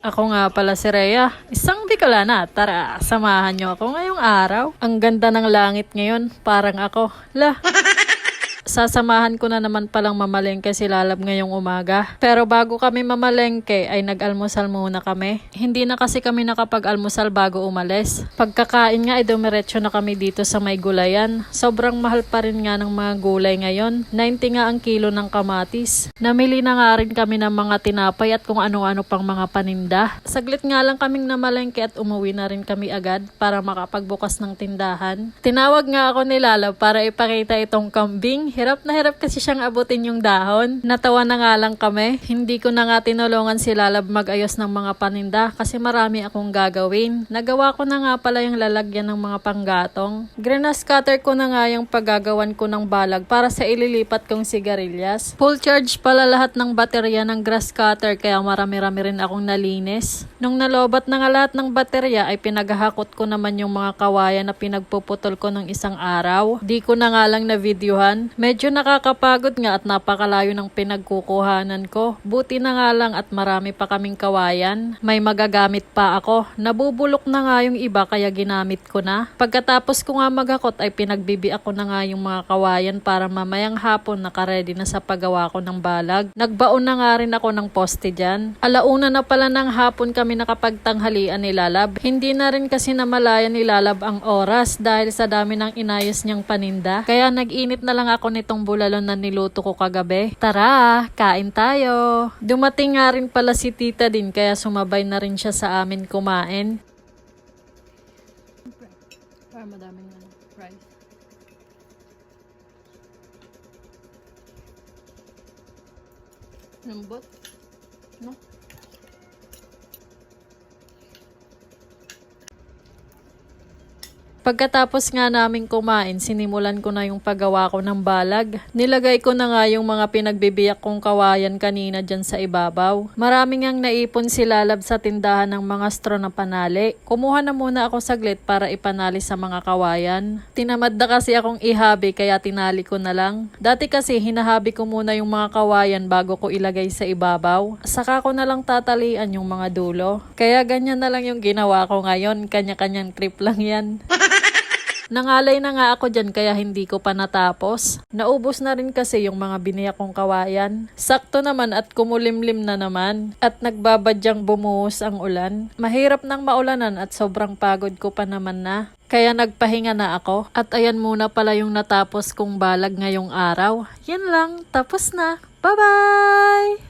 Ako nga pala si Rhea, isang Bicolana. Tara, samahan niyo ako ngayong araw. Ang ganda ng langit ngayon, parang ako. Sasamahan ko na naman palang mamalengke si Lalab ngayong umaga. Pero bago kami mamalengke ay nag-almusal muna kami. Hindi na kasi kami nakapag-almusal bago umalis. Pagkakain nga ay dumiretso na kami dito sa may gulayan. Sobrang mahal pa rin nga ng mga gulay ngayon. 90 nga ang kilo ng kamatis. Namili na nga rin kami ng mga tinapay at kung ano-ano pang mga paninda. Saglit nga lang kaming namalengke at umuwi na rin kami agad para makapagbukas ng tindahan. Tinawag nga ako ni Lalab para ipakita itong kambing. Hirap na hirap kasi siyang abutin yung dahon. Natawa na nga lang kami. Hindi ko na nga tinulungan si Lalab mag-ayos ng mga paninda kasi marami akong gagawin. Nagawa ko na nga pala yung lalagyan ng mga panggatong. Grass cutter ko na nga yung paggagawan ko ng balag para sa ililipat kong sigarilyas. Full charge pala lahat ng baterya ng grass cutter kaya marami-rami rin akong nalinis. Nung nalobat na nga lahat ng baterya ay pinaghahakot ko naman yung mga kawayan na pinagpuputol ko ng isang araw. Di ko na nga lang na videohan. Medyo nakakapagod nga at napakalayo ng pinagkukuhanan ko. Buti na nga lang at marami pa kaming kawayan. May magagamit pa ako. Nabubulok na nga yung iba kaya ginamit ko na. Pagkatapos ko nga maghakot ay pinagbibi ako na nga yung mga kawayan para mamayang hapon nakaredy na sa paggawa ko ng balag. Nagbaon na nga rin ako ng poste dyan. Alauna na pala ng hapon kami nakapagtanghalian ni Lalab. Hindi na rin kasi namalaya ni Lalab ang oras dahil sa dami ng inayos niyang paninda. Kaya nag-init na lang ako nitong bulalon na niluto ko kagabi. Tara, kain tayo. Dumating nga rin pala si tita din kaya sumabay na rin siya sa amin kumain. Para madaming rice. Lambot? No? Pagkatapos nga namin kumain, sinimulan ko na yung paggawa ko ng balag. Nilagay ko na nga yung mga pinagbibiyak kong kawayan kanina dyan sa ibabaw. Maraming ang naipon si Lalab sa tindahan ng mga straw na panali. Kumuha na muna ako saglit para ipanali sa mga kawayan. Tinamad na kasi akong ihabi kaya tinali ko na lang. Dati kasi hinahabi ko muna yung mga kawayan bago ko ilagay sa ibabaw. Saka ko na lang tatalian yung mga dulo. Kaya ganyan na lang yung ginawa ko ngayon. Kanya-kanyang trip lang yan. Nangalay na nga ako dyan kaya hindi ko pa natapos. Naubos na rin kasi yung mga biniyak kong kawayan. Sakto naman at kumulimlim na naman. At nagbabadyang bumuhos ang ulan. Mahirap nang maulanan at sobrang pagod ko pa naman na. Kaya nagpahinga na ako. At ayan muna pala yung natapos kong balag ngayong araw. Yan lang, tapos na. Bye-bye!